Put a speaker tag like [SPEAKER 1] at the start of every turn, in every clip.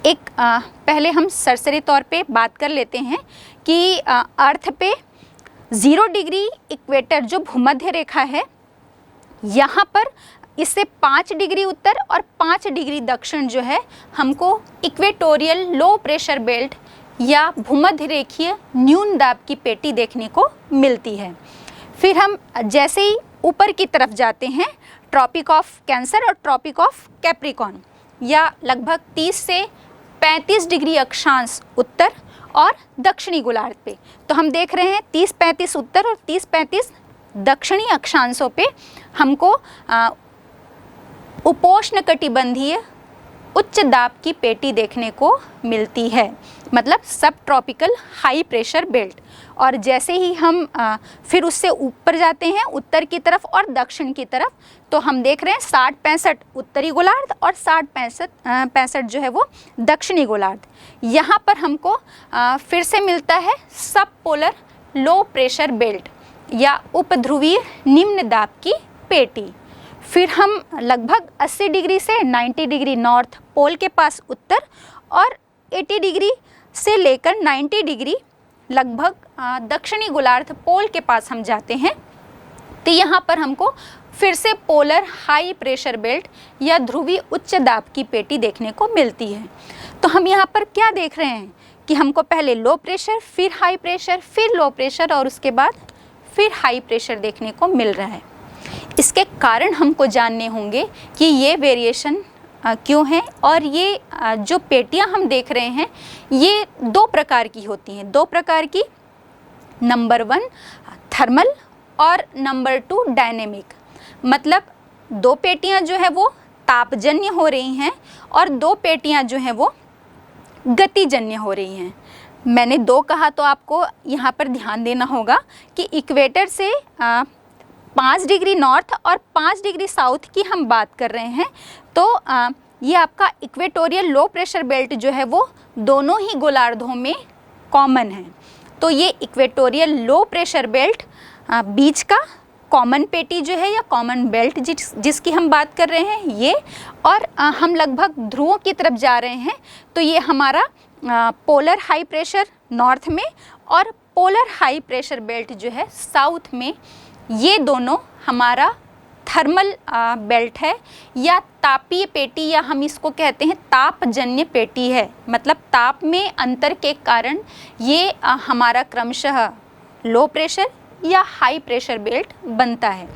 [SPEAKER 1] पहले हम सरसरी तौर पे बात कर लेते हैं कि अर्थ पे 0 डिग्री इक्वेटर जो भूमध्य रेखा है, यहाँ पर इससे 5 डिग्री उत्तर और 5 डिग्री दक्षिण जो है हमको इक्वेटोरियल लो प्रेशर बेल्ट या भूमध्य रेखीय न्यून दाब की पेटी देखने को मिलती है। फिर हम जैसे ही ऊपर की तरफ जाते हैं, ट्रॉपिक ऑफ कैंसर और ट्रॉपिक ऑफ कैप्रिकॉर्न या लगभग 30 से 35 डिग्री अक्षांश उत्तर और दक्षिणी गोलार्ध पे, तो हम देख रहे हैं 30-35 उत्तर और 30-35 दक्षिणी अक्षांशों पे हमको उपोष्णकटिबंधीय उच्च दाब की पेटी देखने को मिलती है, मतलब सब ट्रॉपिकल हाई प्रेशर बेल्ट। और जैसे ही हम फिर उससे ऊपर जाते हैं उत्तर की तरफ और दक्षिण की तरफ, तो हम देख रहे हैं 60-65 उत्तरी गोलार्ध और 60-65 जो है वो दक्षिणी गोलार्ध। यहाँ पर हमको फिर से मिलता है सब पोलर लो प्रेशर बेल्ट या उपध्रुवीय निम्न दाब की पेटी। फिर हम लगभग 80 डिग्री से 90 डिग्री नॉर्थ पोल के पास उत्तर और 80 डिग्री से लेकर 90 डिग्री लगभग दक्षिणी गोलार्ध पोल के पास हम जाते हैं, तो यहाँ पर हमको फिर से पोलर हाई प्रेशर बेल्ट या ध्रुवीय उच्च दाब की पेटी देखने को मिलती है। तो हम यहाँ पर क्या देख रहे हैं कि हमको पहले लो प्रेशर, फिर हाई प्रेशर, फिर लो प्रेशर और उसके बाद फिर हाई प्रेशर देखने को मिल रहा है। इसके कारण हमको जानने होंगे कि ये वेरिएशन क्यों है, और ये जो पेटियां हम देख रहे हैं ये 2 प्रकार की होती हैं। 2 प्रकार की, नंबर 1 थर्मल और नंबर 2 डायनेमिक। मतलब 2 पेटियां जो है वो तापजन्य हो रही हैं और 2 पेटियां जो हैं वो गतिजन्य हो रही हैं। मैंने 2 कहा तो आपको यहाँ पर ध्यान देना होगा कि इक्वेटर से 5 डिग्री नॉर्थ और 5 डिग्री साउथ की हम बात कर रहे हैं, तो ये आपका इक्वेटोरियल लो प्रेशर बेल्ट जो है वो दोनों ही गोलार्धों में कॉमन है। तो ये इक्वेटोरियल लो प्रेशर बेल्ट बीच का कॉमन पेटी जो है या कॉमन बेल्ट जिसकी हम बात कर रहे हैं ये, और हम लगभग ध्रुवों की तरफ जा रहे हैं, तो ये हमारा पोलर हाई प्रेशर नॉर्थ में और पोलर हाई प्रेशर बेल्ट जो है साउथ में। ये दोनों हमारा थर्मल बेल्ट है या तापीय पेटी, या हम इसको कहते हैं तापजन्य पेटी है। मतलब ताप में अंतर के कारण ये हमारा क्रमशः लो प्रेशर या हाई प्रेशर बेल्ट बनता है।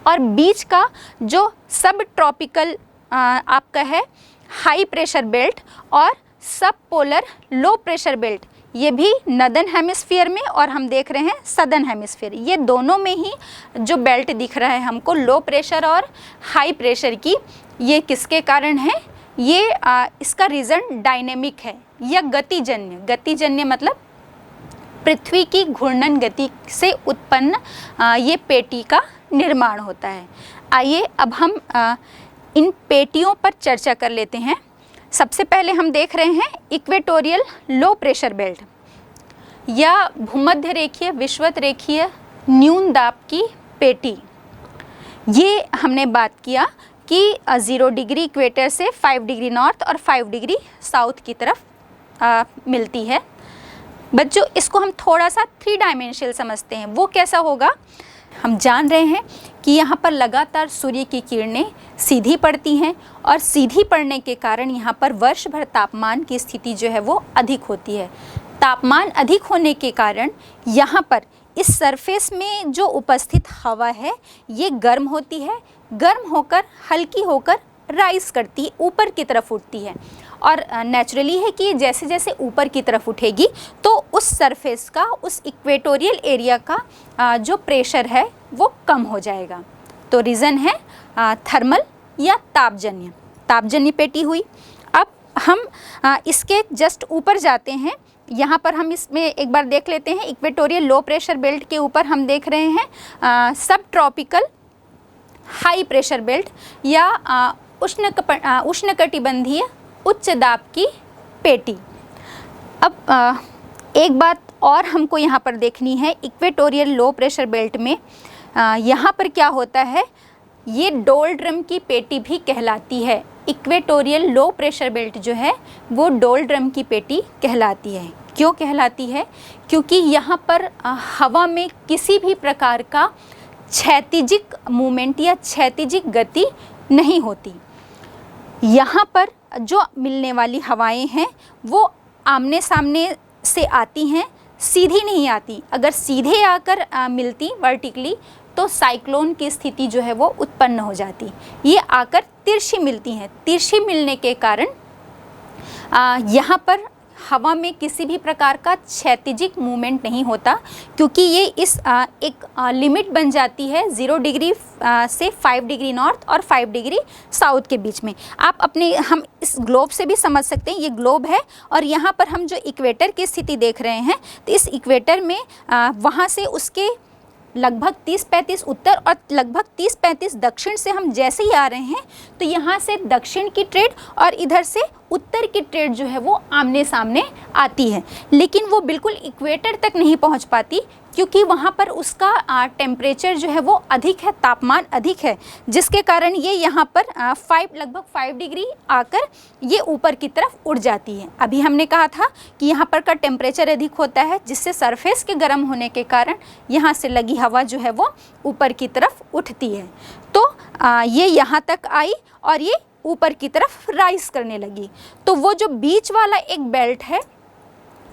[SPEAKER 1] और बीच का जो सब ट्रॉपिकल आपका है हाई प्रेशर बेल्ट और सब पोलर लो प्रेशर बेल्ट, ये भी नदर्न हेमिस्फीयर में और हम देख रहे हैं सदर्न हेमिस्फीयर, ये दोनों में ही जो बेल्ट दिख रहा है हमको लो प्रेशर और हाई प्रेशर की, ये किसके कारण है? ये इसका रीज़न डायनेमिक है या गतिजन्य। गतिजन्य मतलब पृथ्वी की घूर्णन गति से उत्पन्न ये पेटी का निर्माण होता है। आइए अब हम इन पेटियों पर चर्चा कर लेते हैं। सबसे पहले हम देख रहे हैं इक्वेटोरियल लो प्रेशर बेल्ट या भूमध्य रेखीय विषुवत रेखीय न्यून दाब की पेटी। ये हमने बात किया कि 0 डिग्री इक्वेटर से 5 डिग्री नॉर्थ और 5 डिग्री साउथ की तरफ मिलती है। बच्चों इसको हम थोड़ा सा 3 डायमेंशनल समझते हैं। वो कैसा होगा? हम जान रहे हैं कि यहाँ पर लगातार सूर्य की किरणें सीधी पड़ती हैं और सीधी पड़ने के कारण यहाँ पर वर्ष भर तापमान की स्थिति जो है वो अधिक होती है। तापमान अधिक होने के कारण यहाँ पर इस सरफेस में जो उपस्थित हवा है ये गर्म होती है, गर्म होकर हल्की होकर राइज करती, ऊपर की तरफ उठती है। और नेचुरली है कि जैसे जैसे ऊपर की तरफ उठेगी तो उस सरफेस का, उस इक्वेटोरियल एरिया का जो प्रेशर है वो कम हो जाएगा। तो रीज़न है थर्मल या तापजन्य पेटी हुई। अब हम इसके जस्ट ऊपर जाते हैं। यहाँ पर हम इसमें एक बार देख लेते हैं। इक्वेटोरियल लो प्रेशर बेल्ट के ऊपर हम देख रहे हैं सब ट्रॉपिकल हाई प्रेशर बेल्ट या उष्णकटिबंधीय उच्च दाब की पेटी। अब एक बात और हमको यहाँ पर देखनी है। इक्वेटोरियल लो प्रेशर बेल्ट में यहाँ पर क्या होता है, ये डोलड्रम की पेटी भी कहलाती है। इक्वेटोरियल लो प्रेशर बेल्ट जो है वो डोलड्रम की पेटी कहलाती है। क्यों कहलाती है? क्योंकि यहाँ पर हवा में किसी भी प्रकार का क्षैतिजिक मूवमेंट या क्षैतिजिक गति नहीं होती। यहाँ पर जो मिलने वाली हवाएं हैं वो आमने सामने से आती हैं, सीधी नहीं आती। अगर सीधे आकर मिलती वर्टिकली तो साइक्लोन की स्थिति जो है वो उत्पन्न हो जाती। ये आकर तिरछी मिलती हैं। तिरछी मिलने के कारण यहाँ पर हवा में किसी भी प्रकार का क्षैतिजिक मूवमेंट नहीं होता, क्योंकि ये इस एक लिमिट बन जाती है 0 डिग्री से 5 डिग्री नॉर्थ और 5 डिग्री साउथ के बीच में। आप हम इस ग्लोब से भी समझ सकते हैं, ये ग्लोब है और यहाँ पर हम जो इक्वेटर की स्थिति देख रहे हैं, तो इस इक्वेटर में वहाँ से उसके लगभग 30-35 उत्तर और लगभग 30-35 दक्षिण से हम जैसे ही आ रहे हैं तो यहाँ से दक्षिण की ट्रेड और इधर से उत्तर की ट्रेड जो है वो आमने सामने आती है, लेकिन वो बिल्कुल इक्वेटर तक नहीं पहुँच पाती, क्योंकि वहाँ पर उसका टेम्परेचर जो है वो अधिक है, तापमान अधिक है, जिसके कारण ये यहाँ पर लगभग 5 डिग्री आकर ये ऊपर की तरफ उड़ जाती है। अभी हमने कहा था कि यहाँ पर का टेम्परेचर अधिक होता है, जिससे सरफेस के गर्म होने के कारण यहाँ से लगी हवा जो है वो ऊपर की तरफ उठती है। तो ये यहाँ तक आई और ये ऊपर की तरफ राइज करने लगी। तो वो जो बीच वाला एक बेल्ट है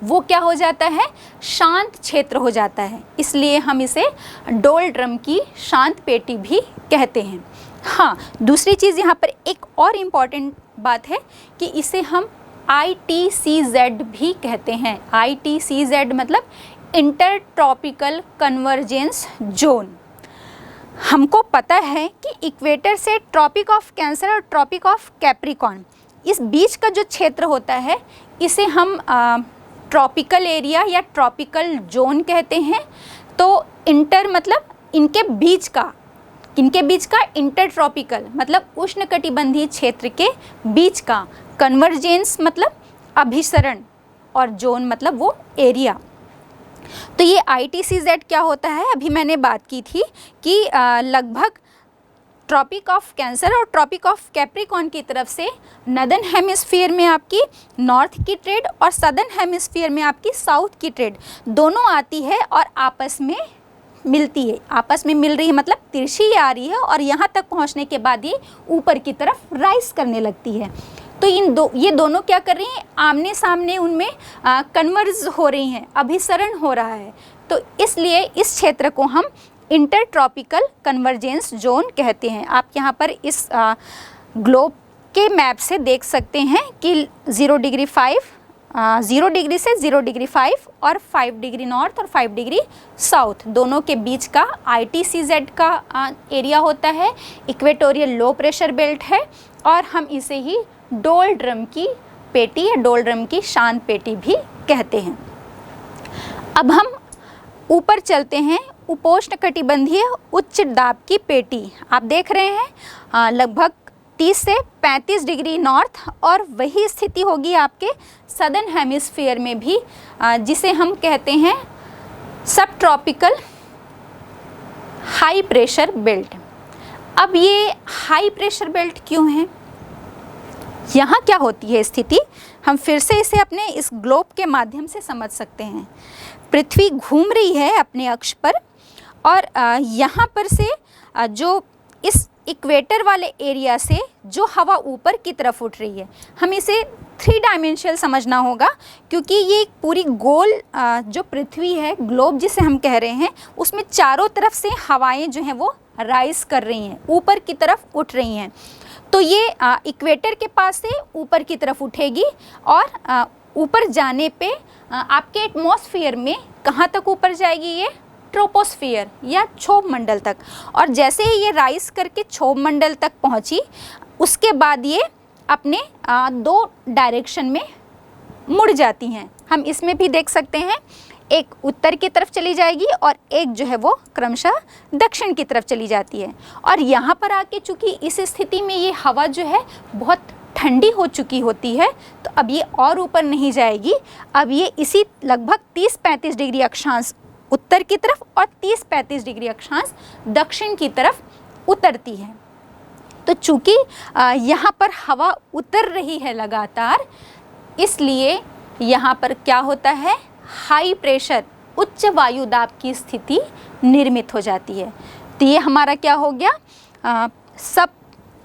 [SPEAKER 1] वो क्या हो जाता है? शांत क्षेत्र हो जाता है, इसलिए हम इसे डोलड्रम की शांत पेटी भी कहते हैं। हाँ, दूसरी चीज़ यहाँ पर एक और इम्पॉर्टेंट बात है कि इसे हम ITCZ भी कहते हैं। ITCZ मतलब इंटर ट्रॉपिकल कन्वर्जेंस जोन। हमको पता है कि इक्वेटर से ट्रॉपिक ऑफ कैंसर और ट्रॉपिक ऑफ कैप्रिकॉर्न, इस बीच का जो क्षेत्र होता है इसे हम ट्रॉपिकल एरिया या ट्रॉपिकल जोन कहते हैं। तो इंटर मतलब इनके बीच का इंटर ट्रॉपिकल मतलब उष्णकटिबंधीय क्षेत्र के बीच का, कन्वर्जेंस मतलब अभिसरण और जोन मतलब वो एरिया। तो ये ITCZ क्या होता है? अभी मैंने बात की थी कि लगभग ट्रॉपिक ऑफ कैंसर और ट्रॉपिक ऑफ कैप्रिकॉर्न की तरफ से नदर्न हेमिस्फीयर में आपकी नॉर्थ की ट्रेड और सदर्न हेमिस्फीयर में आपकी साउथ की ट्रेड दोनों आती है और आपस में मिलती है। आपस में मिल रही है मतलब तिरछी आ रही है और यहाँ तक पहुँचने के बाद ये ऊपर की तरफ राइज करने लगती है। तो ये दोनों क्या कर रही हैं? आमने सामने उनमें कन्वर्ज हो रही हैं, अभिसरण हो रहा है। तो इसलिए इस क्षेत्र को हम इंटर ट्रॉपिकल कन्वर्जेंस जोन कहते हैं। आप यहाँ पर इस ग्लोब के मैप से देख सकते हैं कि 0 डिग्री से 0 डिग्री 5 और 5 डिग्री नॉर्थ और 5 डिग्री साउथ दोनों के बीच का ITCZ का एरिया होता है। इक्वेटोरियल लो प्रेशर बेल्ट है और हम इसे ही डोलड्रम की पेटी या डोलड्रम की शांत पेटी भी कहते हैं। अब हम ऊपर चलते हैं, उपोष्णकटिबंधीय उच्च दाब की पेटी। आप देख रहे हैं लगभग 30 से 35 डिग्री नॉर्थ और वही स्थिति होगी आपके सदर्न हेमिस्फीयर में भी, जिसे हम कहते हैं सब ट्रॉपिकल हाई प्रेशर बेल्ट। अब ये हाई प्रेशर बेल्ट क्यों है? यहाँ क्या होती है स्थिति? हम फिर से इसे अपने इस ग्लोब के माध्यम से समझ सकते हैं। पृथ्वी घूम रही है अपने अक्ष पर और यहाँ पर से जो इस इक्वेटर वाले एरिया से जो हवा ऊपर की तरफ उठ रही है, हम इसे 3 डायमेंशनल समझना होगा, क्योंकि ये एक पूरी गोल जो पृथ्वी है, ग्लोब जिसे हम कह रहे हैं, उसमें चारों तरफ से हवाएं जो हैं वो राइज कर रही हैं, ऊपर की तरफ उठ रही हैं। तो ये इक्वेटर के पास से ऊपर की तरफ उठेगी और ऊपर जाने पे आपके एटमॉस्फेयर में कहाँ तक ऊपर जाएगी? ये ट्रोपोस्फियर या क्षोभ मंडल तक। और जैसे ही ये राइज करके क्षोभ मंडल तक पहुँची, उसके बाद ये अपने 2 डायरेक्शन में मुड़ जाती हैं। हम इसमें भी देख सकते हैं, एक उत्तर की तरफ चली जाएगी और एक जो है वो क्रमशः दक्षिण की तरफ चली जाती है। और यहाँ पर आके चूँकि इस स्थिति में ये हवा जो है बहुत ठंडी हो चुकी होती है, तो अब ये और ऊपर नहीं जाएगी। अब ये इसी लगभग 30-35 डिग्री अक्षांश उत्तर की तरफ और 30-35 डिग्री अक्षांश दक्षिण की तरफ उतरती है। तो चूँकि यहाँ पर हवा उतर रही है लगातार, इसलिए यहाँ पर क्या होता है, हाई प्रेशर, उच्च वायु दाब की स्थिति निर्मित हो जाती है। तो ये हमारा क्या हो गया, सब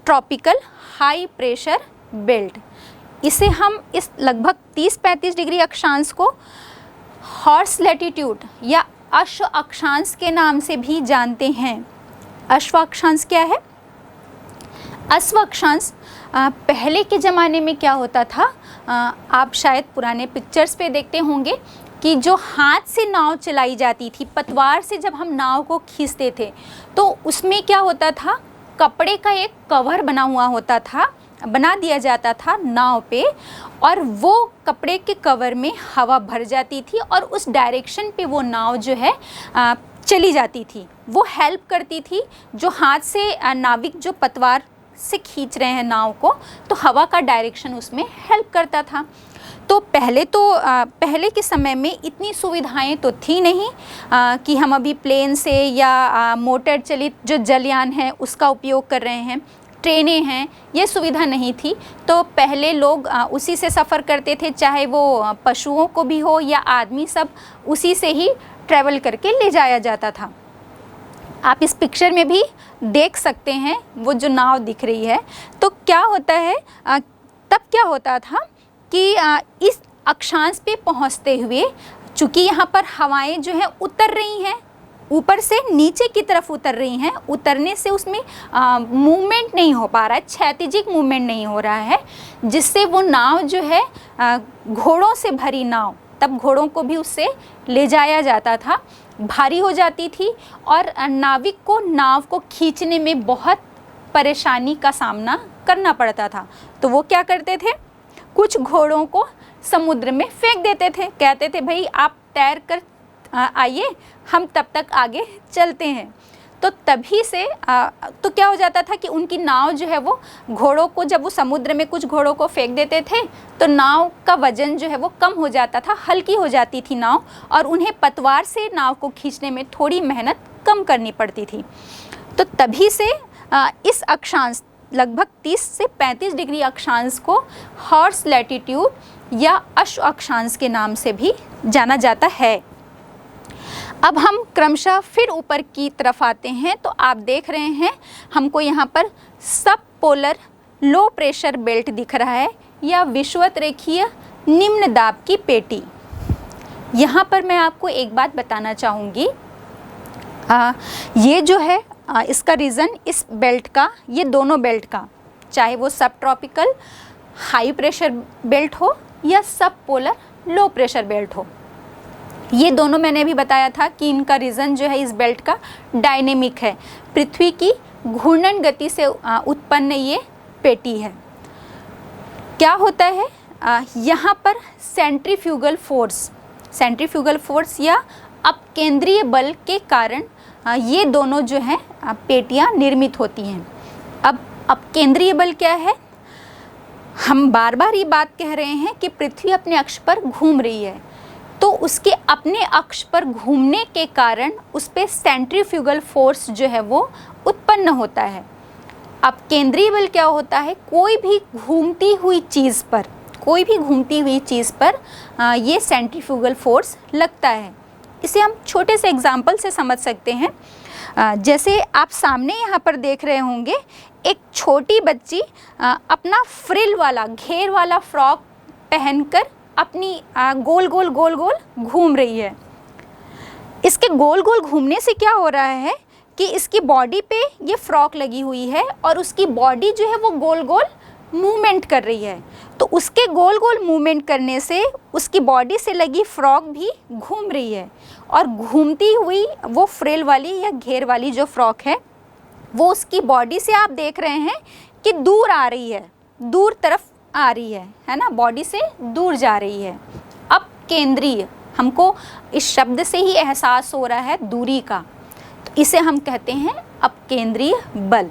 [SPEAKER 1] ट्रॉपिकल हाई प्रेशर बेल्ट। इसे हम इस लगभग 30-35 डिग्री अक्षांश को हॉर्स लैटिट्यूड या अश्व अक्षांश के नाम से भी जानते हैं। अश्व अक्षांश क्या है? अश्व अक्षांश पहले के ज़माने में क्या होता था, आप शायद पुराने पिक्चर्स पे देखते होंगे कि जो हाथ से नाव चलाई जाती थी, पतवार से जब हम नाव को खींचते थे तो उसमें क्या होता था, कपड़े का एक कवर बना हुआ होता था, बना दिया जाता था नाव पे, और वो कपड़े के कवर में हवा भर जाती थी और उस डायरेक्शन पे वो नाव जो है चली जाती थी। वो हेल्प करती थी, जो हाथ से नाविक जो पतवार से खींच रहे हैं नाव को, तो हवा का डायरेक्शन उसमें हेल्प करता था। तो पहले के समय में इतनी सुविधाएं तो थी नहीं कि हम अभी प्लेन से या मोटर चलित जो जलयान है उसका उपयोग कर रहे हैं, ट्रेनें हैं, ये सुविधा नहीं थी। तो पहले लोग उसी से सफ़र करते थे, चाहे वो पशुओं को भी हो या आदमी, सब उसी से ही ट्रैवल करके ले जाया जाता था। आप इस पिक्चर में भी देख सकते हैं वो जो नाव दिख रही है। तो क्या होता है, तब क्या होता था कि इस अक्षांश पे पहुंचते हुए, चूँकि यहाँ पर हवाएं जो हैं उतर रही हैं, ऊपर से नीचे की तरफ उतर रही हैं, उतरने से उसमें मूवमेंट नहीं हो पा रहा है, क्षैतिजिक मूवमेंट नहीं हो रहा है, जिससे वो नाव जो है घोड़ों से भरी नाव, तब घोड़ों को भी उससे ले जाया जाता था, भारी हो जाती थी और नाविक को नाव को खींचने में बहुत परेशानी का सामना करना पड़ता था। तो वो क्या करते थे, कुछ घोड़ों को समुद्र में फेंक देते थे, कहते थे भाई आप तैर कर आइए, हम तब तक आगे चलते हैं। तो तभी से तो क्या हो जाता था कि उनकी नाव जो है वो घोड़ों को, जब वो समुद्र में कुछ घोड़ों को फेंक देते थे तो नाव का वजन जो है वो कम हो जाता था, हल्की हो जाती थी नाव, और उन्हें पतवार से नाव को खींचने में थोड़ी मेहनत कम करनी पड़ती थी। तो तभी से इस अक्षांश लगभग 30 से 35 डिग्री अक्षांश को हॉर्स लैटिट्यूड या अश्व अक्षांश के नाम से भी जाना जाता है। अब हम क्रमशः फिर ऊपर की तरफ आते हैं। तो आप देख रहे हैं हमको यहाँ पर सब पोलर लो प्रेशर बेल्ट दिख रहा है या विषुवत रेखीय निम्न दाब की पेटी। यहाँ पर मैं आपको एक बात बताना चाहूँगी, ये जो है इसका रीज़न इस बेल्ट का, ये दोनों बेल्ट का, चाहे वो सब ट्रॉपिकल हाई प्रेशर बेल्ट हो या सब पोलर लो प्रेशर बेल्ट हो, ये दोनों मैंने भी बताया था कि इनका रीज़न जो है इस बेल्ट का डायनेमिक है। पृथ्वी की घूर्णन गति से उत्पन्न ये पेटी है। क्या होता है, यहाँ पर सेंट्रीफ्यूगल फोर्स या अपकेंद्रीय बल के कारण ये दोनों जो हैं पेटियाँ निर्मित होती हैं। अब अपकेंद्रीय बल क्या है, हम बार बार ये बात कह रहे हैं कि पृथ्वी अपने अक्ष पर घूम रही है, तो उसके अपने अक्ष पर घूमने के कारण उस पर सेंट्रीफ्यूगल फोर्स जो है वो उत्पन्न होता है। अब केंद्रीय बल क्या होता है, कोई भी घूमती हुई चीज़ पर ये सेंट्रीफ्यूगल फोर्स लगता है। इसे हम छोटे से एग्जाम्पल से समझ सकते हैं। जैसे आप सामने यहाँ पर देख रहे होंगे, एक छोटी बच्ची अपना फ्रिल वाला, घेर वाला फ्रॉक पहनकर अपनी गोल गोल घूम रही है। इसके गोल गोल घूमने से क्या हो रहा है कि इसकी बॉडी पे ये फ्रॉक लगी हुई है और उसकी बॉडी जो है वो गोल गोल मूवमेंट कर रही है। तो उसके गोल गोल मूवमेंट करने से उसकी बॉडी से लगी फ्रॉक भी घूम रही है, और घूमती हुई वो फ्रिल वाली या घेर वाली जो फ्रॉक है वो उसकी बॉडी से आप देख रहे हैं कि दूर आ रही है, दूर तरफ आ रही है ना, बॉडी से दूर जा रही है। अब केंद्रीय, हमको इस शब्द से ही एहसास हो रहा है दूरी का, तो इसे हम कहते हैं अपकेंद्रीय बल।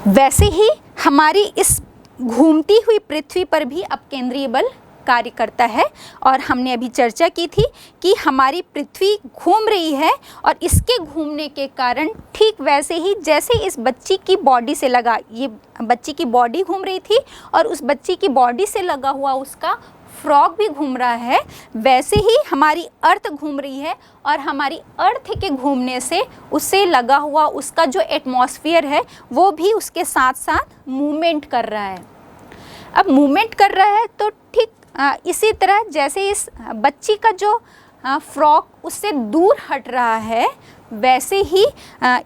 [SPEAKER 1] वैसे ही हमारी इस घूमती हुई पृथ्वी पर भी अपकेंद्रीय बल कार्य करता है। और हमने अभी चर्चा की थी कि हमारी पृथ्वी घूम रही है और इसके घूमने के कारण ठीक वैसे ही जैसे इस बच्ची की बॉडी से लगा, ये बच्ची की बॉडी घूम रही थी और उस बच्ची की बॉडी से लगा हुआ उसका फ्रॉग भी घूम रहा है, वैसे ही हमारी अर्थ घूम रही है और हमारी अर्थ के घूमने से उससे लगा हुआ उसका जो एटमॉस्फेयर है वो भी उसके साथ साथ मूवमेंट कर रहा है। अब मूवमेंट कर रहा है तो ठीक इसी तरह जैसे इस बच्ची का जो फ्रॉग उससे दूर हट रहा है, वैसे ही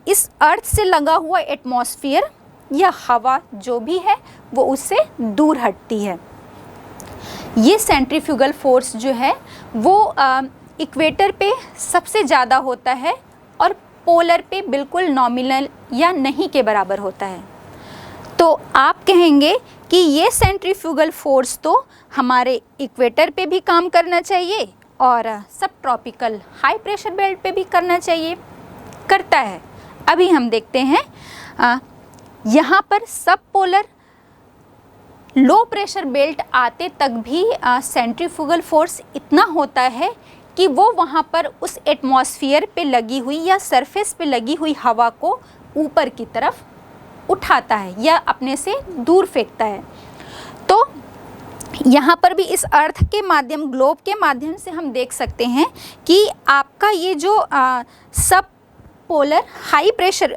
[SPEAKER 1] इस अर्थ से लगा हुआ एटमॉस्फेयर या हवा जो भी है वो उससे दूर हटती है। ये सेंट्रीफ्यूगल फोर्स जो है वो इक्वेटर पे सबसे ज़्यादा होता है और पोलर पे बिल्कुल नॉमिनल या नहीं के बराबर होता है। तो आप कहेंगे कि ये सेंट्रीफ्यूगल फोर्स तो हमारे इक्वेटर पे भी काम करना चाहिए और सब ट्रॉपिकल हाई प्रेशर बेल्ट पे भी करना चाहिए, करता है। अभी हम देखते हैं यहाँ पर सब पोलर लो प्रेशर बेल्ट आते तक भी सेंट्रीफ्यूगल फोर्स इतना होता है कि वो वहाँ पर उस एटमॉस्फेयर पे लगी हुई या सरफेस पे लगी हुई हवा को ऊपर की तरफ उठाता है या अपने से दूर फेंकता है। तो यहाँ पर भी इस अर्थ के माध्यम, ग्लोब के माध्यम से हम देख सकते हैं कि आपका ये जो सब polar high pressure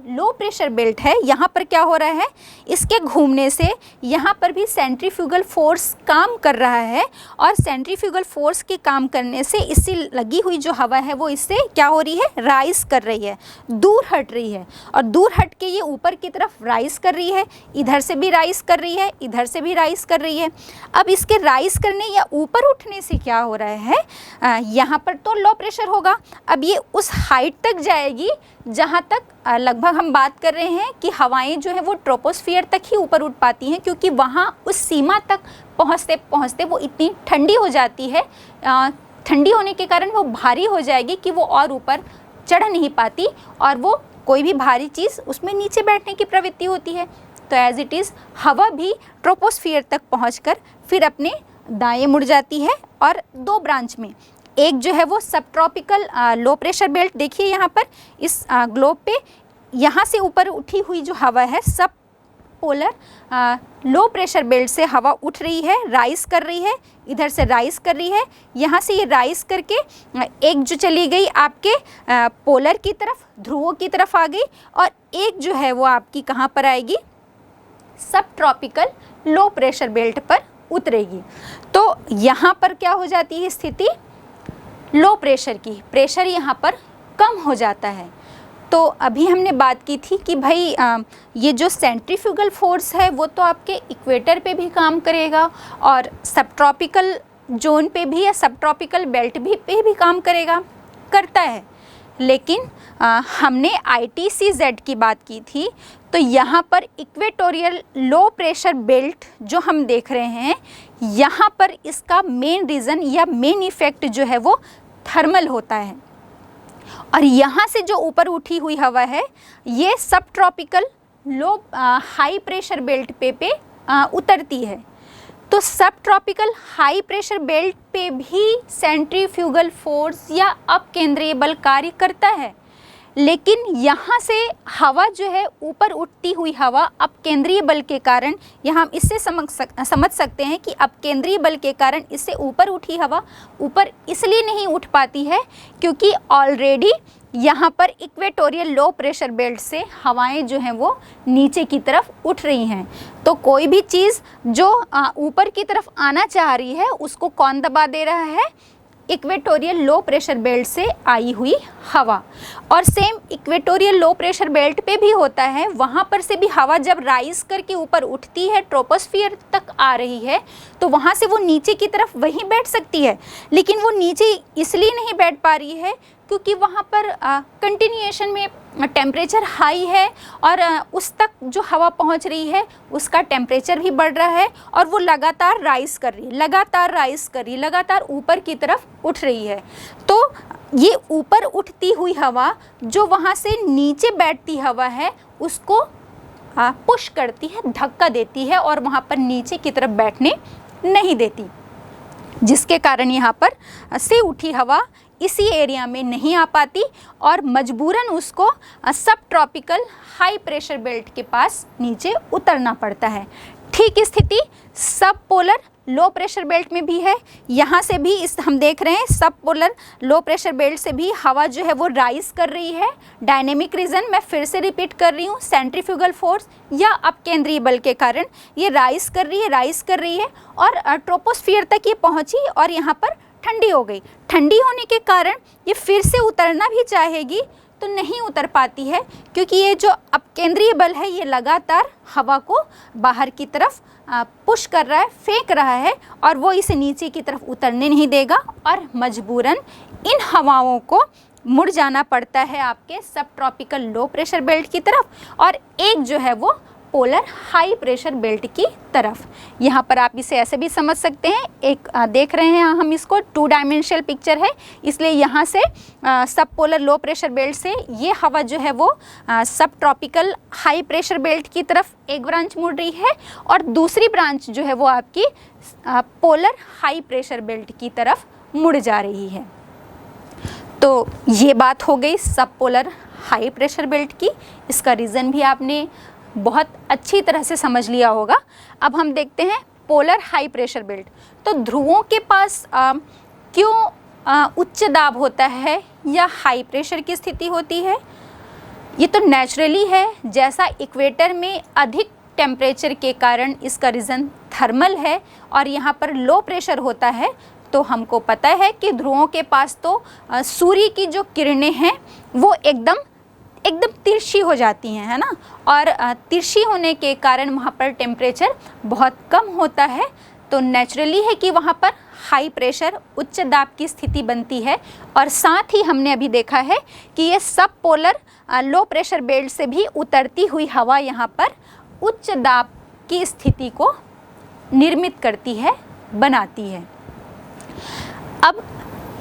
[SPEAKER 1] low pressure belt है, यहाँ पर क्या हो रहा है, इसके घूमने से यहाँ पर भी सेंट्रीफ्यूगल फोर्स काम कर रहा है और सेंट्रीफ्यूगल फोर्स के काम करने से इससे लगी हुई जो हवा है वो इससे क्या हो रही है, राइज कर रही है, दूर हट रही है और दूर हट के ये ऊपर की तरफ राइज कर रही है, इधर से भी राइज कर रही है, इधर से भी राइज कर रही है। अब इसके राइज करने या ऊपर उठने से क्या हो रहा है, यहाँ पर तो लो प्रेशर होगा, अब ये उस हाइट तक जाएगी जहाँ तक लगभग हम बात कर रहे हैं कि हवाएं जो है वो ट्रोपोस्फियर तक ही ऊपर उठ पाती हैं, क्योंकि वहाँ उस सीमा तक पहुँचते पहुँचते वो इतनी ठंडी हो जाती है, ठंडी होने के कारण वो भारी हो जाएगी कि वो और ऊपर चढ़ नहीं पाती और वो कोई भी भारी चीज़ उसमें नीचे बैठने की प्रवृत्ति होती है। तो एज इट इज़ हवा भी ट्रोपोस्फियर तक पहुँचकर फिर अपने दाएँ मुड़ जाती है और दो ब्रांच में, एक जो है वो सब ट्रॉपिकल लो प्रेशर बेल्ट, देखिए यहाँ पर इस ग्लोब पे यहाँ से ऊपर उठी हुई जो हवा है सब पोलर लो प्रेशर बेल्ट से हवा उठ रही है, राइज कर रही है, इधर से राइज कर रही है, यहाँ से ये राइज करके एक जो चली गई आपके पोलर की तरफ, ध्रुवों की तरफ आ गई और एक जो है वो आपकी कहाँ पर आएगी, सब ट्रॉपिकल लो प्रेशर बेल्ट पर उतरेगी। तो यहाँ पर क्या हो जाती है स्थिति, लो प्रेशर की, प्रेशर यहाँ पर कम हो जाता है। तो अभी हमने बात की थी कि भाई ये जो सेंट्रीफ्यूगल फोर्स है वो तो आपके इक्वेटर पे भी काम करेगा और सब ट्रॉपिकल जोन पे भी या सब ट्रॉपिकल बेल्ट पे भी काम करेगा, करता है। लेकिन हमने ITCZ की बात की थी, तो यहाँ पर इक्वेटोरियल लो प्रेशर बेल्ट जो हम देख रहे हैं, यहाँ पर इसका मेन रीज़न या मेन इफ़ेक्ट जो है वो थर्मल होता है और यहाँ से जो ऊपर उठी हुई हवा है ये सब ट्रॉपिकल लो हाई प्रेशर बेल्ट पे उतरती है। तो सब ट्रॉपिकल हाई प्रेशर बेल्ट पे भी सेंट्रीफ्यूगल फोर्स या अपकेंद्रीय बल कार्य करता है, लेकिन यहाँ से हवा जो है ऊपर उठती हुई हवा अपकेंद्रीय बल के कारण, यहाँ हम इससे समझ सकते हैं कि अपकेंद्रीय बल के कारण इससे ऊपर उठी हवा ऊपर इसलिए नहीं उठ पाती है क्योंकि ऑलरेडी यहाँ पर इक्वेटोरियल लो प्रेशर बेल्ट से हवाएं जो हैं वो नीचे की तरफ उठ रही हैं। तो कोई भी चीज़ जो ऊपर की तरफ आना चाह रही है उसको कौन दबा दे रहा है, इक्वेटोरियल लो प्रेशर बेल्ट से आई हुई हवा। और same equatorial low pressure belt पे भी होता है, वहाँ पर से भी हवा जब राइज करके ऊपर उठती है, ट्रोपोस्फियर तक आ रही है, तो वहाँ से वो नीचे की तरफ वहीं बैठ सकती है, लेकिन वो नीचे इसलिए नहीं बैठ पा रही है क्योंकि वहाँ पर कंटिन्यूएशन में टेम्परेचर हाई है और उस तक जो हवा पहुँच रही है उसका टेम्परेचर भी बढ़ रहा है और वो लगातार राइज कर रही है, लगातार राइज कर रही है, लगातार ऊपर की तरफ उठ रही है। तो ये ऊपर उठती हुई हवा जो वहाँ से नीचे बैठती हवा है उसको पुश करती है, धक्का देती है और वहाँ पर नीचे की तरफ बैठने नहीं देती। जिसके कारण यहाँ पर से उठी हवा इसी एरिया में नहीं आ पाती और मजबूरन उसको सब ट्रॉपिकल हाई प्रेशर बेल्ट के पास नीचे उतरना पड़ता है। ठीक स्थिति सब पोलर लो प्रेशर बेल्ट में भी है। यहाँ से भी इस हम देख रहे हैं सब पोलर लो प्रेशर बेल्ट से भी हवा जो है वो राइज कर रही है। डायनेमिक रीज़न मैं फिर से रिपीट कर रही हूँ, सेंट्रीफ्यूगल फोर्स या अपकेंद्रीय बल के कारण ये राइज कर रही है और ट्रोपोस्फियर तक ये पहुँची और यहाँ पर ठंडी हो गई। ठंडी होने के कारण ये फिर से उतरना भी चाहेगी तो नहीं उतर पाती है, क्योंकि ये जो अपकेंद्रीय बल है ये लगातार हवा को बाहर की तरफ पुश कर रहा है, फेंक रहा है और वो इसे नीचे की तरफ उतरने नहीं देगा और मजबूरन इन हवाओं को मुड़ जाना पड़ता है आपके सब ट्रॉपिकल लो प्रेशर बेल्ट की तरफ और एक जो है वो पोलर हाई प्रेशर बेल्ट की तरफ। यहाँ पर आप इसे ऐसे भी समझ सकते हैं, एक देख रहे हैं हम इसको 2 डायमेंशनल पिक्चर है, इसलिए यहाँ से सब पोलर लो प्रेशर बेल्ट से ये हवा जो है वो सब ट्रॉपिकल हाई प्रेशर बेल्ट की तरफ एक ब्रांच मुड़ रही है और दूसरी ब्रांच जो है वो आपकी पोलर हाई प्रेशर बेल्ट की तरफ मुड़ जा रही है। तो ये बात हो गई सब पोलर हाई प्रेशर बेल्ट की। इसका रीज़न भी आपने बहुत अच्छी तरह से समझ लिया होगा। अब हम देखते हैं पोलर हाई प्रेशर बेल्ट। तो ध्रुवों के पास क्यों उच्च दाब होता है या हाई प्रेशर की स्थिति होती है? ये तो नेचुरली है, जैसा इक्वेटर में अधिक टेम्परेचर के कारण इसका रीज़न थर्मल है और यहाँ पर लो प्रेशर होता है। तो हमको पता है कि ध्रुवों के पास तो सूर्य की जो किरणें हैं वो एकदम तिरछी हो जाती हैं, है ना, और तिरछी होने के कारण वहाँ पर टेम्परेचर बहुत कम होता है। तो नेचुरली है कि वहाँ पर हाई प्रेशर उच्च दाब की स्थिति बनती है और साथ ही हमने अभी देखा है कि ये सब पोलर लो प्रेशर बेल्ट से भी उतरती हुई हवा यहाँ पर उच्च दाब की स्थिति को निर्मित करती है, बनाती है। अब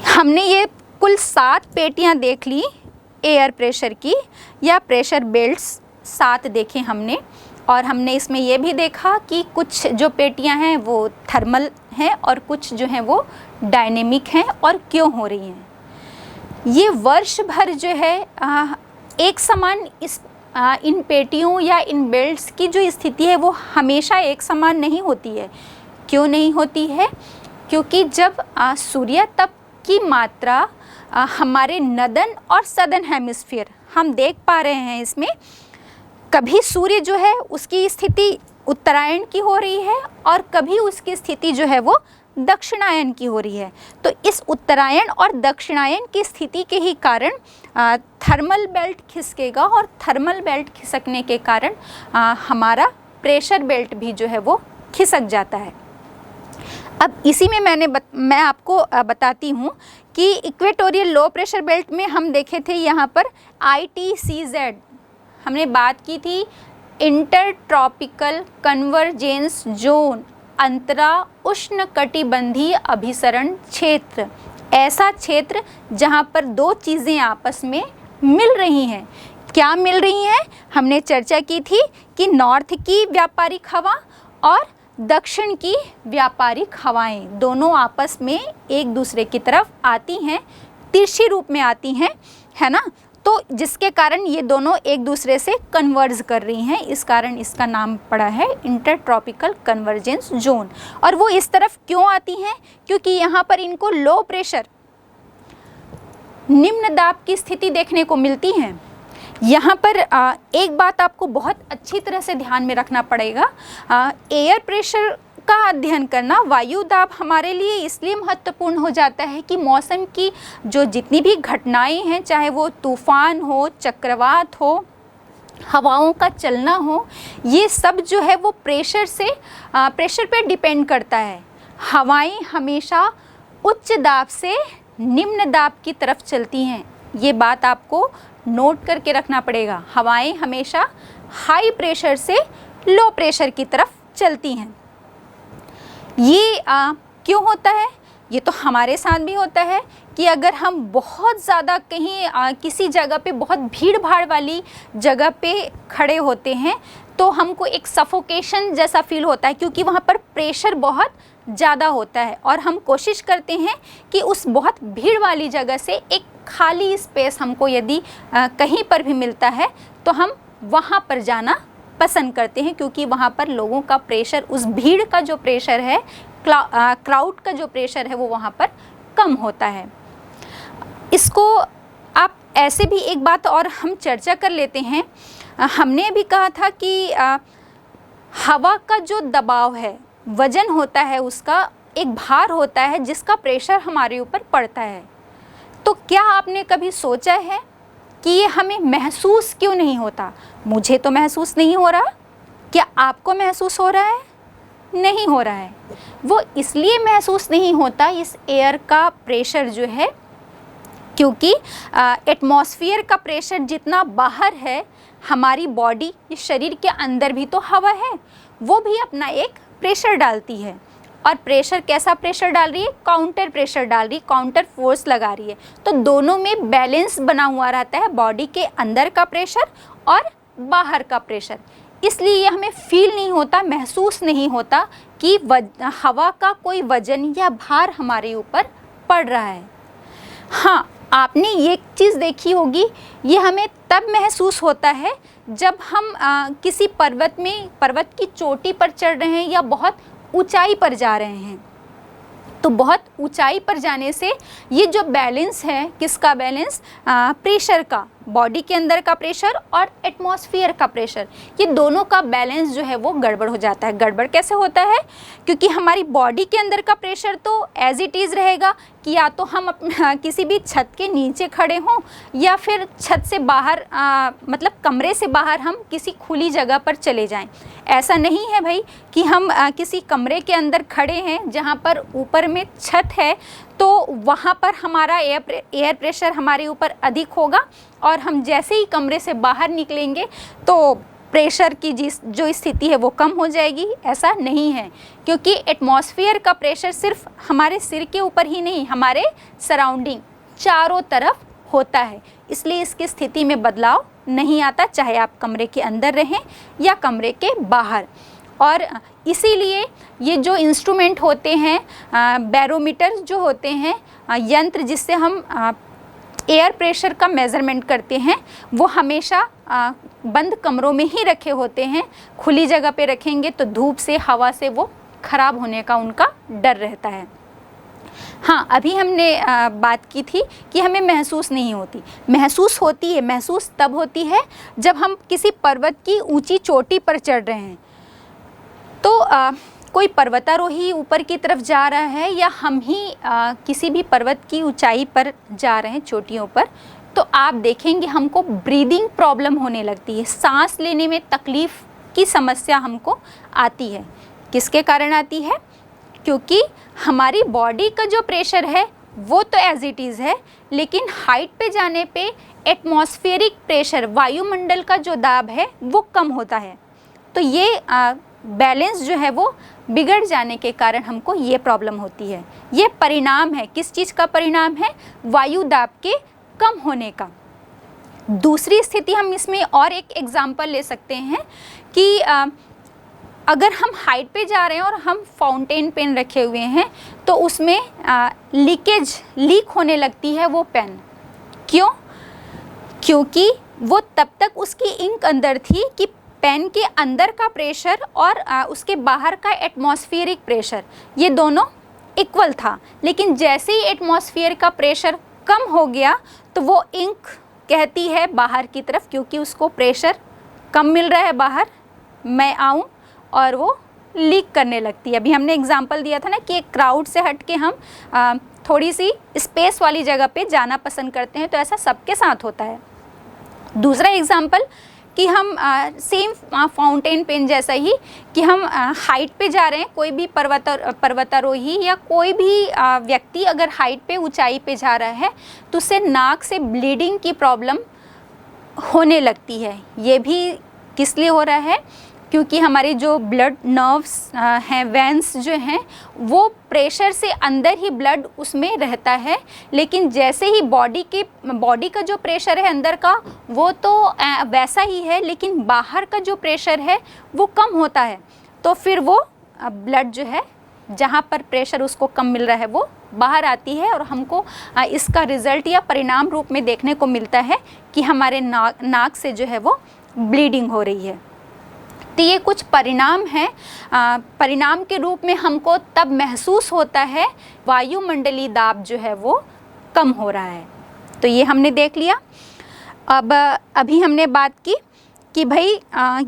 [SPEAKER 1] हमने ये कुल 7 पेटियाँ देख ली एयर प्रेशर की या प्रेशर बेल्ट्स 7 देखे हमने और हमने इसमें यह भी देखा कि कुछ जो पेटियां हैं वो थर्मल हैं और कुछ जो हैं वो डायनेमिक हैं और क्यों हो रही हैं। ये वर्ष भर जो है एक समान इन पेटियों या इन बेल्ट्स की जो स्थिति है वो हमेशा एक समान नहीं होती है। क्यों नहीं होती है? क्योंकि जब सूर्य तप की मात्रा हमारे नदन और सदन हेमिस्फीयर हम देख पा रहे हैं, इसमें कभी सूर्य जो है उसकी स्थिति उत्तरायण की हो रही है और कभी उसकी स्थिति जो है वो दक्षिणायन की हो रही है। तो इस उत्तरायण और दक्षिणायन की स्थिति के ही कारण थर्मल बेल्ट खिसकेगा और थर्मल बेल्ट खिसकने के कारण हमारा प्रेशर बेल्ट भी जो है वो खिसक जाता है। अब इसी में मैं आपको बताती हूँ कि इक्वेटोरियल लो प्रेशर बेल्ट में हम देखे थे यहाँ पर ITCZ हमने बात की थी, इंटर ट्रॉपिकल कन्वर्जेंस जोन, अंतरा उष्णकटिबंधीय अभिसरण क्षेत्र। ऐसा क्षेत्र जहाँ पर 2 चीज़ें आपस में मिल रही हैं। क्या मिल रही हैं? हमने चर्चा की थी कि नॉर्थ की व्यापारिक हवा और दक्षिण की व्यापारिक हवाएं दोनों आपस में एक दूसरे की तरफ आती हैं, तिरछी रूप में आती हैं, है ना। तो जिसके कारण ये दोनों एक दूसरे से कन्वर्ज कर रही हैं, इस कारण इसका नाम पड़ा है इंटर ट्रॉपिकल कन्वर्जेंस जोन। और वो इस तरफ क्यों आती हैं? क्योंकि यहाँ पर इनको लो प्रेशर, निम्न दाब की स्थिति देखने को मिलती है। यहाँ पर एक बात आपको बहुत अच्छी तरह से ध्यान में रखना पड़ेगा। एयर प्रेशर का अध्ययन करना, वायु दाब हमारे लिए इसलिए महत्वपूर्ण हो जाता है कि मौसम की जो जितनी भी घटनाएं हैं, चाहे वो तूफान हो, चक्रवात हो, हवाओं का चलना हो, ये सब जो है वो प्रेशर पे डिपेंड करता है। हवाएं हमेशा उच्च दाब से निम्न दाब की तरफ चलती हैं, ये बात आपको नोट करके रखना पड़ेगा। हवाएं हमेशा हाई प्रेशर से लो प्रेशर की तरफ चलती हैं। ये क्यों होता है? ये तो हमारे साथ भी होता है कि अगर हम बहुत ज़्यादा कहीं किसी जगह पे बहुत भीड़ भाड़ वाली जगह पे खड़े होते हैं तो हमको एक सफोकेशन जैसा फील होता है, क्योंकि वहाँ पर प्रेशर बहुत ज़्यादा होता है और हम कोशिश करते हैं कि उस बहुत भीड़ वाली जगह से एक खाली स्पेस हमको यदि कहीं पर भी मिलता है तो हम वहाँ पर जाना पसंद करते हैं, क्योंकि वहाँ पर लोगों का प्रेशर, उस भीड़ का जो प्रेशर है, क्राउड का जो प्रेशर है वो वहाँ पर कम होता है। इसको आप ऐसे भी एक बात और हम चर्चा कर लेते हैं। हमने भी कहा था कि हवा का जो दबाव है, वजन होता है, उसका एक भार होता है जिसका प्रेशर हमारे ऊपर पड़ता है। तो क्या आपने कभी सोचा है कि ये हमें महसूस क्यों नहीं होता? मुझे तो महसूस नहीं हो रहा, क्या आपको महसूस हो रहा है? नहीं हो रहा है। वो इसलिए महसूस नहीं होता, इस एयर का प्रेशर जो है, क्योंकि एटमॉस्फेयर का प्रेशर जितना बाहर है, हमारी बॉडी, इस शरीर के अंदर भी तो हवा है, वो भी अपना एक प्रेशर डालती है। और प्रेशर कैसा प्रेशर डाल रही है? काउंटर प्रेशर डाल रही है, काउंटर फोर्स लगा रही है। तो दोनों में बैलेंस बना हुआ रहता है, बॉडी के अंदर का प्रेशर और बाहर का प्रेशर। इसलिए ये हमें फील नहीं होता, महसूस नहीं होता कि हवा का कोई वजन या भार हमारे ऊपर पड़ रहा है। हाँ, आपने ये चीज़ देखी होगी, ये हमें तब महसूस होता है जब हम किसी पर्वत की चोटी पर चढ़ रहे हैं या बहुत ऊंचाई पर जा रहे हैं। तो बहुत ऊंचाई पर जाने से ये जो बैलेंस है, किसका बैलेंस? प्रेशर का, बॉडी के अंदर का प्रेशर और एटमॉस्फेयर का प्रेशर, ये दोनों का बैलेंस जो है वो गड़बड़ हो जाता है। गड़बड़ कैसे होता है? क्योंकि हमारी बॉडी के अंदर का प्रेशर तो एज इट इज़ रहेगा कि या तो हम किसी भी छत के नीचे खड़े हों या फिर छत से बाहर, मतलब कमरे से बाहर हम किसी खुली जगह पर चले जाएं। ऐसा नहीं है भाई कि हम किसी कमरे के अंदर खड़े हैं जहाँ पर ऊपर में छत है, तो वहाँ पर हमारा एयर प्रेशर हमारे ऊपर अधिक होगा और हम जैसे ही कमरे से बाहर निकलेंगे तो प्रेशर की जो स्थिति है वो कम हो जाएगी। ऐसा नहीं है, क्योंकि एटमॉस्फेयर का प्रेशर सिर्फ हमारे सिर के ऊपर ही नहीं, हमारे सराउंडिंग चारों तरफ होता है। इसलिए इसकी स्थिति में बदलाव नहीं आता, चाहे आप कमरे के अंदर रहें या कमरे के बाहर। और इसीलिए ये जो इंस्ट्रूमेंट होते हैं, बैरोमीटर जो होते हैं, यंत्र जिससे हम एयर प्रेशर का मेज़रमेंट करते हैं, वो हमेशा बंद कमरों में ही रखे होते हैं। खुली जगह पे रखेंगे तो धूप से, हवा से वो ख़राब होने का उनका डर रहता है। हाँ, अभी हमने बात की थी कि हमें महसूस नहीं होती। महसूस होती है, महसूस तब होती है जब हम किसी पर्वत की ऊंची चोटी पर चढ़ रहे हैं। तो कोई पर्वतारोही ऊपर की तरफ जा रहा है या हम ही किसी भी पर्वत की ऊंचाई पर जा रहे हैं, चोटियों पर, तो आप देखेंगे हमको ब्रीदिंग प्रॉब्लम होने लगती है, सांस लेने में तकलीफ़ की समस्या हमको आती है। किसके कारण आती है? क्योंकि हमारी बॉडी का जो प्रेशर है वो तो एज इट इज़ है, लेकिन हाइट पे जाने पे एटमॉस्फेरिक प्रेशर, वायुमंडल का जो दाब है वो कम होता है। तो ये बैलेंस जो है वो बिगड़ जाने के कारण हमको ये प्रॉब्लम होती है। ये परिणाम है, किस चीज़ का परिणाम है? वायु दाब के कम होने का। दूसरी स्थिति हम इसमें और एक एग्जाम्पल ले सकते हैं कि अगर हम हाइट पे जा रहे हैं और हम फाउंटेन पेन रखे हुए हैं तो उसमें लीक होने लगती है वो पेन। क्यों? क्योंकि वो तब तक उसकी इंक अंदर थी कि पेन के अंदर का प्रेशर और उसके बाहर का एटमॉस्फेरिक प्रेशर, ये दोनों इक्वल था। लेकिन जैसे ही एटमॉस्फेयर का प्रेशर कम हो गया तो वो इंक कहती है बाहर की तरफ, क्योंकि उसको प्रेशर कम मिल रहा है बाहर, मैं आऊँ, और वो लीक करने लगती है। अभी हमने एग्जांपल दिया था ना कि एक क्राउड से हट के हम थोड़ी सी स्पेस वाली जगह पे जाना पसंद करते हैं, तो ऐसा सबके साथ होता है। दूसरा एग्जांपल कि हम सेम फाउंटेन पेन जैसा ही कि हम हाइट पे जा रहे हैं, कोई भी पर्वतारोही या कोई भी व्यक्ति अगर हाइट पे, ऊंचाई पे जा रहा है तो उससे नाक से ब्लीडिंग की प्रॉब्लम होने लगती है। ये भी किस लिए हो रहा है? क्योंकि हमारे जो ब्लड नर्व्स हैं, वेंस जो हैं, वो प्रेशर से अंदर ही ब्लड उसमें रहता है, लेकिन जैसे ही बॉडी का जो प्रेशर है अंदर का वो तो वैसा ही है, लेकिन बाहर का जो प्रेशर है वो कम होता है, तो फिर वो ब्लड जो है जहाँ पर प्रेशर उसको कम मिल रहा है वो बाहर आती है और हमको इसका रिजल्ट या परिणाम रूप में देखने को मिलता है कि हमारे नाक से जो है वो ब्लीडिंग हो रही है। तो ये कुछ परिणाम हैं। परिणाम के रूप में हमको तब महसूस होता है वायुमंडलीय दाब जो है वो कम हो रहा है। तो ये हमने देख लिया। अब अभी हमने बात की कि भाई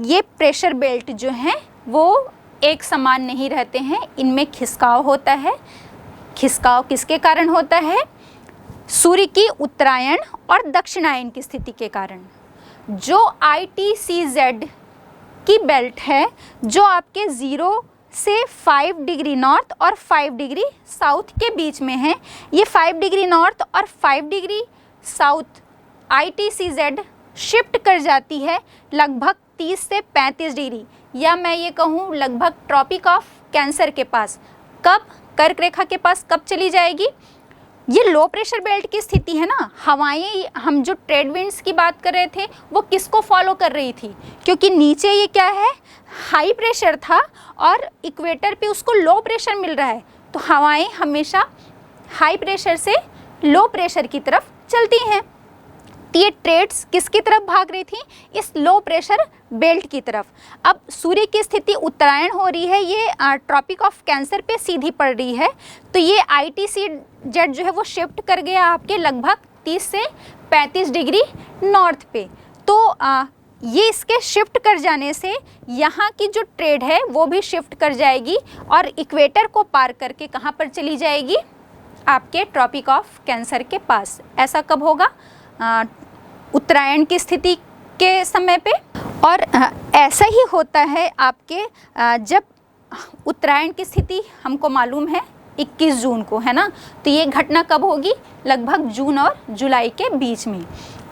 [SPEAKER 1] ये प्रेशर बेल्ट जो हैं वो एक समान नहीं रहते हैं, इनमें खिसकाव होता है। खिसकाव किसके कारण होता है? सूर्य की उत्तरायण और दक्षिणायन की स्थिति के कारण। जो ITCZ की बेल्ट है जो आपके 0 से 5 डिग्री नॉर्थ और 5 डिग्री साउथ के बीच में है, ये 5 डिग्री नॉर्थ और 5 डिग्री साउथ ITCZ शिफ्ट कर जाती है लगभग 30 से 35 डिग्री, या मैं ये कहूँ लगभग ट्रॉपिक ऑफ कैंसर के पास। कब? कर्क रेखा के पास कब चली जाएगी? ये लो प्रेशर बेल्ट की स्थिति है ना, हवाएं, हम जो ट्रेड विंड्स की बात कर रहे थे वो किसको फॉलो कर रही थी? क्योंकि नीचे ये क्या है, हाई प्रेशर था और इक्वेटर पे उसको लो प्रेशर मिल रहा है, तो हवाएं हमेशा हाई प्रेशर से लो प्रेशर की तरफ चलती हैं। तो ये ट्रेड्स किसकी तरफ भाग रही थी? इस लो प्रेशर बेल्ट की तरफ। अब सूर्य की स्थिति उत्तरायण हो रही है, ये ट्रॉपिक ऑफ कैंसर पे सीधी पड़ रही है, तो ये ITCZ जो है वो शिफ्ट कर गया आपके लगभग 30 से 35 डिग्री नॉर्थ पे। तो ये इसके शिफ्ट कर जाने से यहाँ की जो ट्रेड है वो भी शिफ्ट कर जाएगी और इक्वेटर को पार करके कहाँ पर चली जाएगी? आपके ट्रॉपिक ऑफ कैंसर के पास। ऐसा कब होगा? उत्तरायण की स्थिति के समय पे। और ऐसा ही होता है आपके जब उत्तरायण की स्थिति हमको मालूम है 21 जून को, है ना, तो ये घटना कब होगी? लगभग जून और जुलाई के बीच में।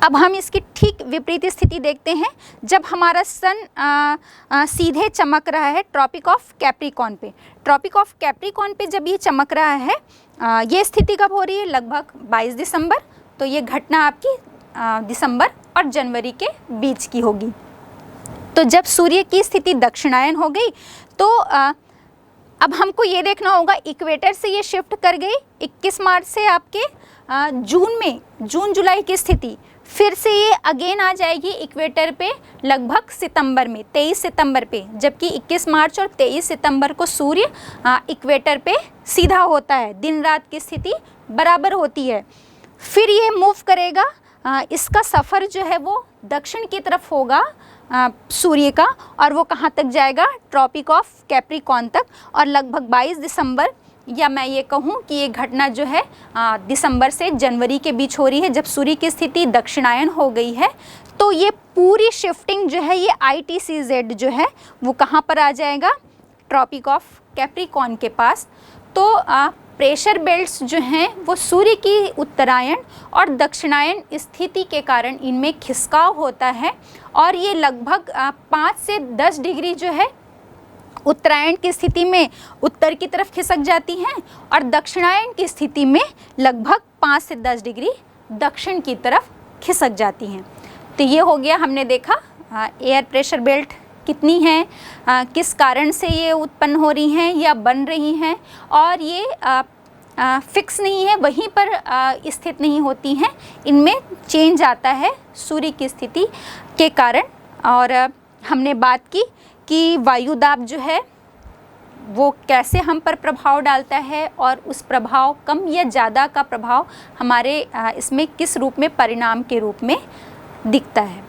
[SPEAKER 1] अब हम इसकी ठीक विपरीत स्थिति देखते हैं जब हमारा सन सीधे चमक रहा है ट्रॉपिक ऑफ कैप्रिकॉर्न पे। ट्रॉपिक ऑफ कैप्रिकॉर्न पे जब ये चमक रहा है, ये स्थिति कब हो रही है? लगभग 22 दिसंबर। तो ये घटना आपकी दिसंबर और जनवरी के बीच की होगी। तो जब सूर्य की स्थिति दक्षिणायन हो गई तो अब हमको ये देखना होगा, इक्वेटर से ये शिफ्ट कर गई 21 मार्च से आपके जून में, जून जुलाई की स्थिति फिर से ये अगेन आ जाएगी इक्वेटर पे लगभग सितंबर में, 23 सितंबर पे, जबकि 21 मार्च और 23 सितंबर को सूर्य इक्वेटर पे सीधा होता है, दिन रात की स्थिति बराबर होती है। फिर ये मूव करेगा, इसका सफ़र जो है वो दक्षिण की तरफ होगा सूर्य का, और वो कहाँ तक जाएगा? ट्रॉपिक ऑफ कैप्रिकॉर्न तक। और लगभग 22 दिसंबर, या मैं ये कहूँ कि ये घटना जो है दिसंबर से जनवरी के बीच हो रही है, जब सूर्य की स्थिति दक्षिणायन हो गई है। तो ये पूरी शिफ्टिंग जो है, ये ITCZ जो है वो कहाँ पर आ जाएगा? ट्रॉपिक ऑफ कैप्रिकॉर्न के पास। तो प्रेशर बेल्ट्स जो हैं वो सूर्य की उत्तरायण और दक्षिणायन स्थिति के कारण इनमें खिसकाव होता है, और ये लगभग 5 से 10 डिग्री जो है उत्तरायण की स्थिति में उत्तर की तरफ खिसक जाती हैं, और दक्षिणायन की स्थिति में लगभग 5 से 10 डिग्री दक्षिण की तरफ खिसक जाती हैं। तो ये हो गया, हमने देखा एयर प्रेशर बेल्ट कितनी हैं, किस कारण से ये उत्पन्न हो रही हैं या बन रही हैं, और ये फिक्स नहीं है, वहीं पर स्थित नहीं होती हैं, इनमें चेंज आता है सूर्य की स्थिति के कारण। और हमने बात की कि वायुदाब जो है वो कैसे हम पर प्रभाव डालता है, और उस प्रभाव कम या ज़्यादा का प्रभाव हमारे इसमें किस रूप में, परिणाम के रूप में दिखता है।